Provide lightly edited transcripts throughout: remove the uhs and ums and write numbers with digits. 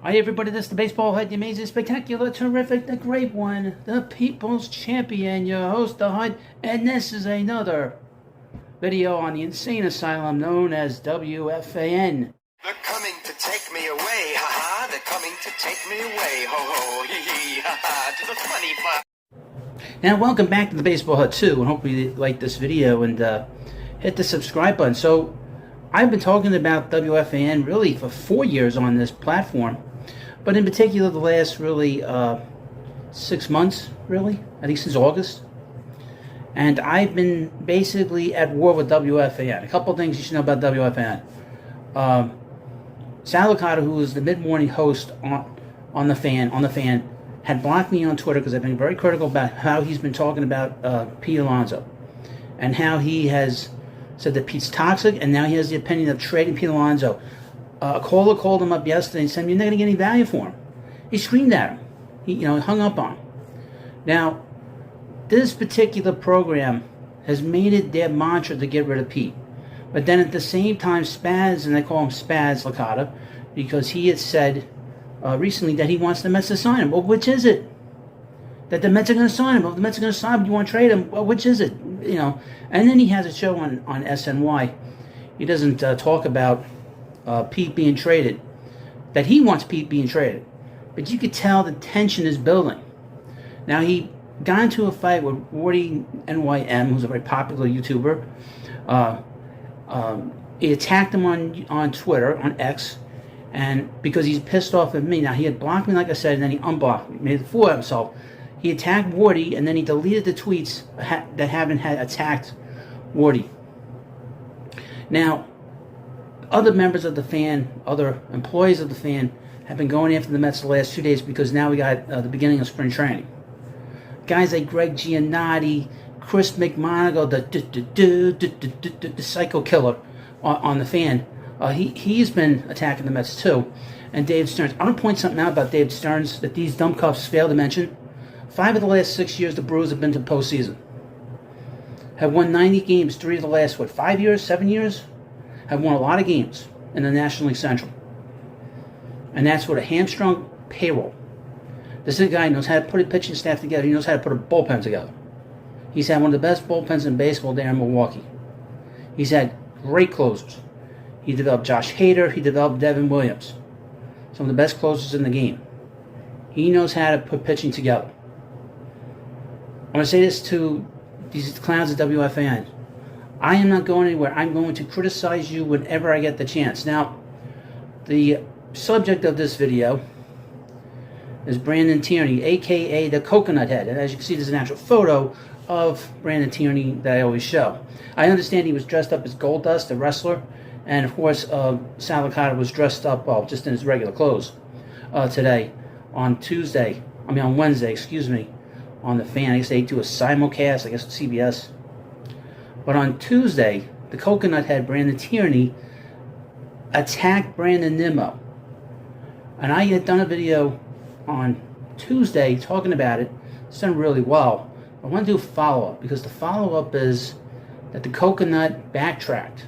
Hi everybody, this is the baseball head, the amazing, spectacular, terrific, the great one, the people's champion, your host, the HUD, and this is another video on the insane asylum known as WFAN. They're coming to take me away, ha-ha, they're coming to take me away, ho-ho, hee-hee, ha-ha, to the funny part. Now welcome back to the baseball HUD 2, and hopefully you like this video and hit the subscribe button. So, I've been talking about WFAN really for 4 years on this platform. But in particular, the last really 6 months, really, I think since August. And I've been basically at war with WFAN. A couple of things you should know about WFAN. Sal Licata, who is the mid-morning host on the fan, had blocked me on Twitter because I've been very critical about how he's been talking about Pete Alonso. And how he has said that Pete's toxic, and now he has the opinion of trading Pete Alonso. A caller called him up yesterday and said, "You're not going to get any value for him." He screamed at him. He hung up on him. Now, this particular program has made it their mantra to get rid of Pete. But then at the same time, Spaz, and they call him Spaz Licata, because he had said recently that he wants the Mets to sign him. Well, which is it? That the Mets are going to sign him. Well, if the Mets are going to sign him, you want to trade him? Well, which is it? And then he has a show on SNY. He doesn't talk about Pete being traded, that he wants Pete being traded, but you could tell the tension is building. Now, he got into a fight with Wardy NYM, who's a very popular YouTuber. He attacked him on Twitter, on X, and because he's pissed off at me. Now, he had blocked me, like I said, and then he unblocked me, made a fool of himself. He attacked Wardy, and then he deleted the tweets that haven't had attacked Wardy. Now, other members of the fan, other employees of the fan, have been going after the Mets the last 2 days because now we got the beginning of spring training. Guys like Greg Giannotti, Chris McMonagle, the psycho killer on the fan, he's been attacking the Mets too. And Dave Stearns. I want to point something out about Dave Stearns that these dumb cuffs fail to mention. 5 of the last 6 years, the Brewers have been to the postseason. Have won 90 games 3 of the last, 5 years, 7 years? Have won a lot of games in the National League Central. And that's with a hamstrung payroll. This is a guy who knows how to put a pitching staff together. He knows how to put a bullpen together. He's had one of the best bullpens in baseball there in Milwaukee. He's had great closers. He developed Josh Hader. He developed Devin Williams. Some of the best closers in the game. He knows how to put pitching together. I'm going to say this to these clowns at WFAN. I am not going anywhere. I'm going to criticize you whenever I get the chance. Now, the subject of this video is Brandon Tierney, a.k.a. the Coconut Head. And as you can see, there's an actual photo of Brandon Tierney that I always show. I understand he was dressed up as Goldust, the wrestler. And, of course, Sal Licata was dressed up, just in his regular clothes today on Wednesday, on the fan. I guess they do a simulcast, I guess, CBS. But on Tuesday, the Coconut Head, Brandon Tierney, attacked Brandon Nimmo. And I had done a video on Tuesday talking about it. It's done really well. I want to do a follow-up, because the follow-up is that the Coconut backtracked.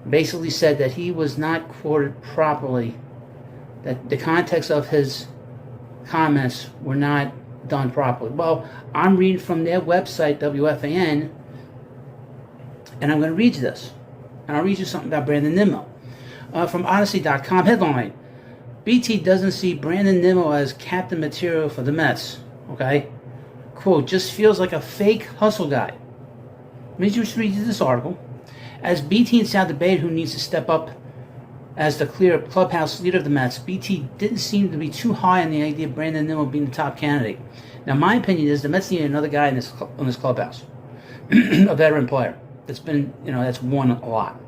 Basically said that he was not quoted properly, that the context of his comments were not done properly. Well, I'm reading from their website, WFAN, and I'm going to read you this. And I'll read you something about Brandon Nimmo. From Odyssey.com, headline, BT doesn't see Brandon Nimmo as captain material for the Mets. Okay? Quote, just feels like a fake hustle guy. Let me just read you this article. As BT and Sal debate who needs to step up as the clear clubhouse leader of the Mets, BT didn't seem to be too high on the idea of Brandon Nimmo being the top candidate. Now, my opinion is the Mets need another guy in this clubhouse, a veteran player that's been, that's won a lot.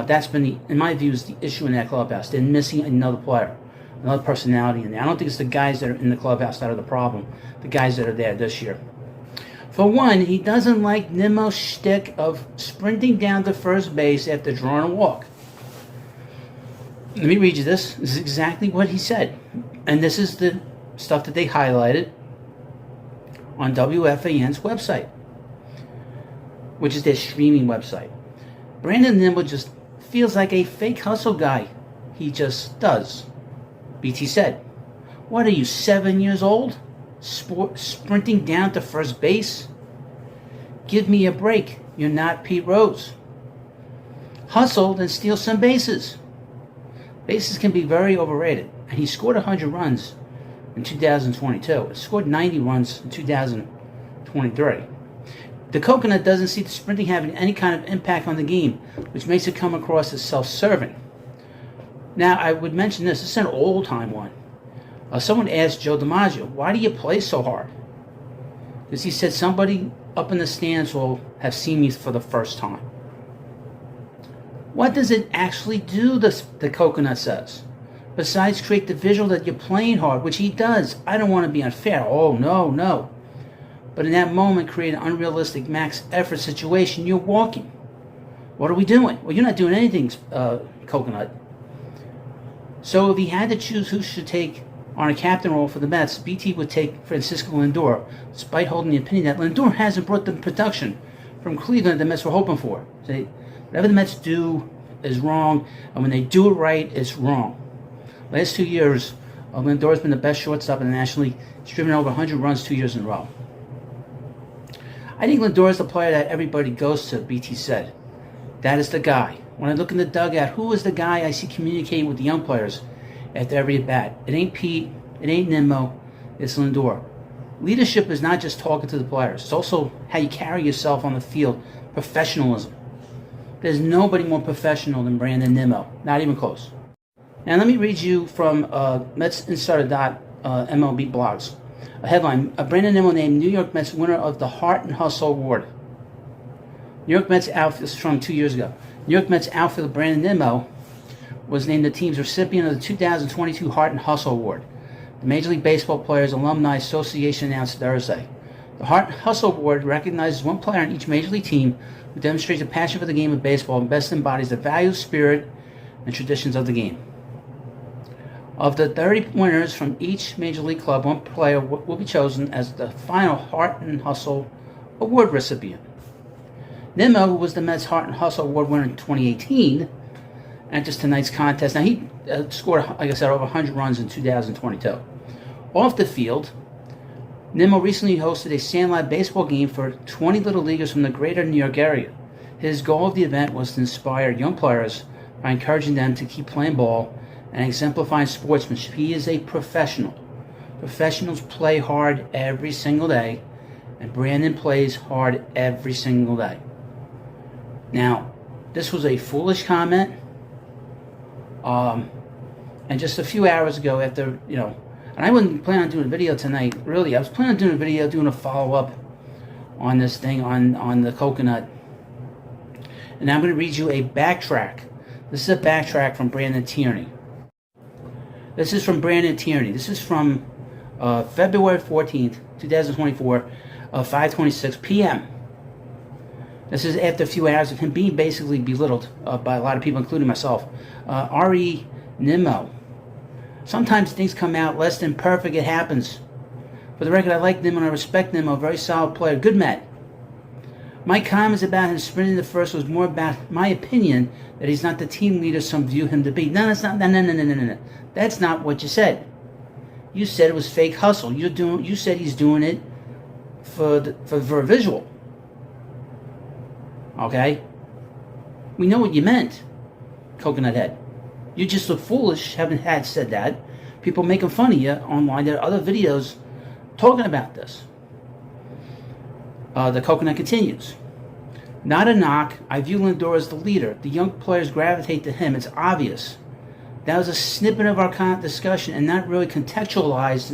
That's been, in my view, is the issue in that clubhouse. They're missing another player, another personality in there. I don't think it's the guys that are in the clubhouse that are the problem. The guys that are there this year. For one, he doesn't like Nimmo's shtick of sprinting down to first base after drawing a walk. Let me read you this. This is exactly what he said. And this is the stuff that they highlighted on WFAN's website, which is their streaming website. Brandon Nimmo just feels like a fake hustle guy. He just does. BT said, "What are you, 7 years old? Sprinting down to first base? Give me a break. You're not Pete Rose. Hustle, then steal some bases." Bases can be very overrated, and he scored 100 runs in 2022. He scored 90 runs in 2023. The coconut doesn't see the sprinting having any kind of impact on the game, which makes it come across as self-serving. Now, I would mention this. This is an old-time one. Someone asked Joe DiMaggio, "Why do you play so hard?" Because he said, "Somebody up in the stands will have seen me for the first time." What does it actually do, the coconut says? Besides create the visual that you're playing hard, which he does. I don't want to be unfair. Oh, no. But in that moment, create an unrealistic max effort situation. You're walking. What are we doing? Well, you're not doing anything, coconut. So if he had to choose who should take on a captain role for the Mets, BT would take Francisco Lindor, despite holding the opinion that Lindor hasn't brought the production from Cleveland the Mets were hoping for. Whatever the Mets do is wrong, and when they do it right, it's wrong. Last 2 years, Lindor's been the best shortstop in the National League. He's driven over 100 runs 2 years in a row. I think Lindor is the player that everybody goes to, BT said. That is the guy. When I look in the dugout, who is the guy I see communicating with the young players after every at-bat? It ain't Pete, it ain't Nimmo, it's Lindor. Leadership is not just talking to the players. It's also how you carry yourself on the field, professionalism. There's nobody more professional than Brandon Nimmo. Not even close. Now let me read you from Mets Insider MLB blogs. A headline, Brandon Nimmo named New York Mets winner of the Heart and Hustle Award. New York Mets outfielder, this is from 2 years ago. New York Mets outfielder Brandon Nimmo was named the team's recipient of the 2022 Heart and Hustle Award. The Major League Baseball Players Alumni Association announced Thursday. The Heart and Hustle Award recognizes one player on each Major League team who demonstrates a passion for the game of baseball and best embodies the values, spirit, and traditions of the game. Of the 30 winners from each Major League club, one player will be chosen as the final Heart and Hustle Award recipient. Nimmo, who was the Mets Heart and Hustle Award winner in 2018, enters tonight's contest. Now, he scored, like I said, over 100 runs in 2022. Off the field, Nimmo recently hosted a Sandlot baseball game for 20 Little Leaguers from the greater New York area. His goal of the event was to inspire young players by encouraging them to keep playing ball and exemplifying sportsmanship. He is a professional. Professionals play hard every single day, and Brandon plays hard every single day. Now, this was a foolish comment. And just a few hours ago after, and I wasn't planning on doing a video tonight, really. I was planning on doing a video, doing a follow-up on this thing, on the coconut. And I'm going to read you a backtrack. This is a backtrack from Brandon Tierney. This is from Brandon Tierney. This is from February 14th, 2024, 5:26 p.m. This is after a few hours of him being basically belittled by a lot of people, including myself. R.E. Nimmo. Sometimes things come out less than perfect. It happens. For the record, I like Nimmo and I respect Nimmo. A very solid player. Good Met. My comments about him sprinting the first was more about my opinion that he's not the team leader some view him to be. No, that's not. No. That's not what you said. You said it was fake hustle. You said he's doing it for a visual. Okay? We know what you meant, Coconut Head. You just look foolish having had said that. People making fun of you online. There are other videos talking about this. The Coconut continues. Not a knock. I view Lindor as the leader. The young players gravitate to him. It's obvious. That was a snippet of our discussion and not really contextualized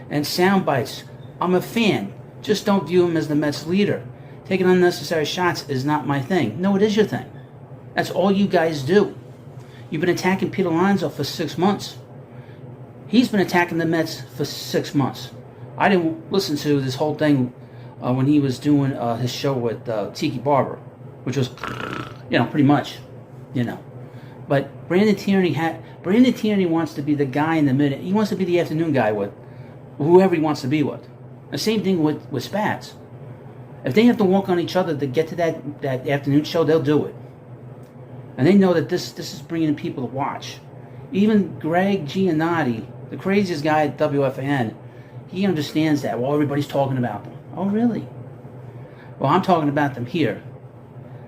and sound bites. I'm a fan. Just don't view him as the Mets leader. Taking unnecessary shots is not my thing. No, it is your thing. That's all you guys do. You've been attacking Pete Alonso for 6 months. He's been attacking the Mets for 6 months. I didn't listen to this whole thing when he was doing his show with Tiki Barber, which was, pretty much, But Brandon Tierney wants to be the guy in the middle. He wants to be the afternoon guy with whoever he wants to be with. The same thing with Spats. If they have to walk on each other to get to that afternoon show, they'll do it. And they know that this is bringing in people to watch. Even Greg Giannotti, the craziest guy at WFAN, he understands that. Well, everybody's talking about them. Oh, really? Well, I'm talking about them here.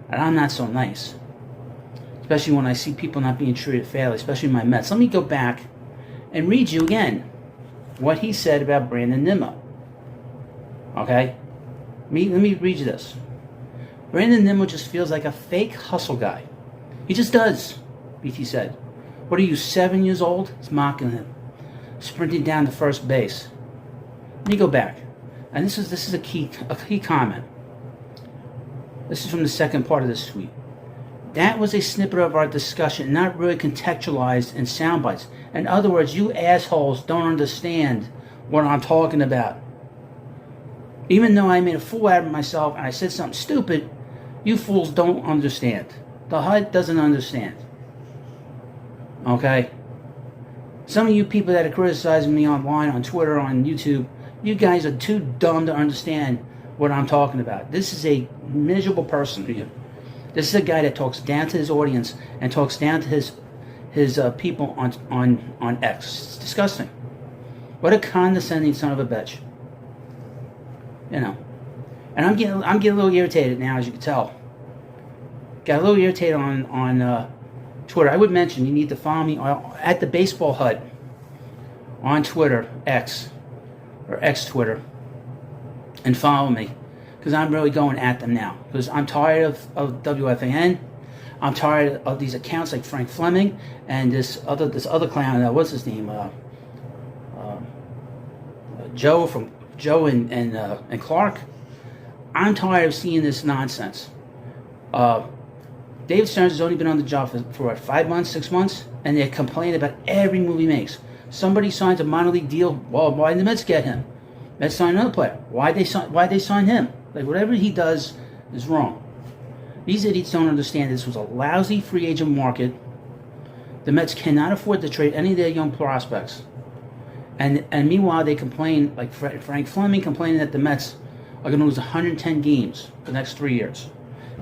And I'm not so nice. Especially when I see people not being treated fairly, especially my Mets. Let me go back and read you again what he said about Brandon Nimmo. Okay? Let me read you this. Brandon Nimmo just feels like a fake hustle guy. He just does, BT said. What are you, 7 years old? He's mocking him. Sprinting down to first base. Let me go back. And this is a key comment. This is from the second part of this tweet. That was a snippet of our discussion, not really contextualized in sound bites. In other words, you assholes don't understand what I'm talking about. Even though I made a fool out of myself and I said something stupid, you fools don't understand. The HUD doesn't understand. Okay? Some of you people that are criticizing me online, on Twitter, on YouTube, you guys are too dumb to understand what I'm talking about. This is a miserable person here. This is a guy that talks down to his audience and talks down to his people on X. It's disgusting. What a condescending son of a bitch. You know. And I'm getting a little irritated now, as you can tell. Got a little irritated on Twitter. I would mention you need to follow me at the Baseball HUD on Twitter, X, or X Twitter, and follow me, because I'm really going at them now. Because I'm tired of WFAN. I'm tired of these accounts like Frank Fleming and this other clown. What's his name? Joe and Clark. I'm tired of seeing this nonsense. David Stearns has only been on the job for what, 5 months, 6 months, and they're complaining about every move he makes. Somebody signs a minor league deal. Well, why did the Mets get him? Mets sign another player. Why they sign him? Like, whatever he does is wrong. These idiots don't understand this was a lousy free agent market. The Mets cannot afford to trade any of their young prospects. And meanwhile, they complain, like Frank Fleming complaining that the Mets are going to lose 110 games for the next 3 years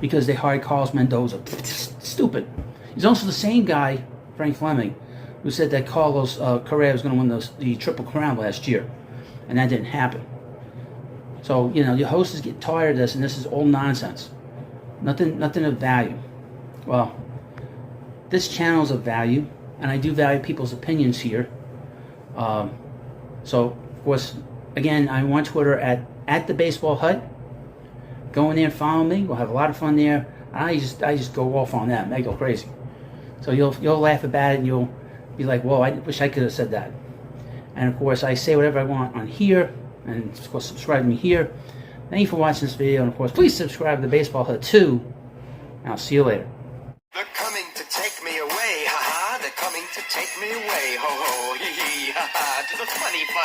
because they hired Carlos Mendoza. Stupid. He's also the same guy, Frank Fleming, who said that Carlos Correa was going to win the Triple Crown last year. And that didn't happen. So, you know, your hosts is getting tired of this, and this is all nonsense. Nothing of value. Well, this channel is of value, and I do value people's opinions here. So, of course, again, I'm on Twitter at the Baseball HUD. Go in there and follow me. We'll have a lot of fun there. I just go off on them. They go crazy. So you'll laugh about it, and you'll be like, whoa, I wish I could have said that. And, of course, I say whatever I want on here. And, of course, subscribe to me here. Thank you for watching this video. And, of course, please subscribe to the Baseball HUD too. And I'll see you later. They're coming to take me away, ha-ha. They're coming to take me away, ho-ho, hee-hee, ha-ha. To the funny part.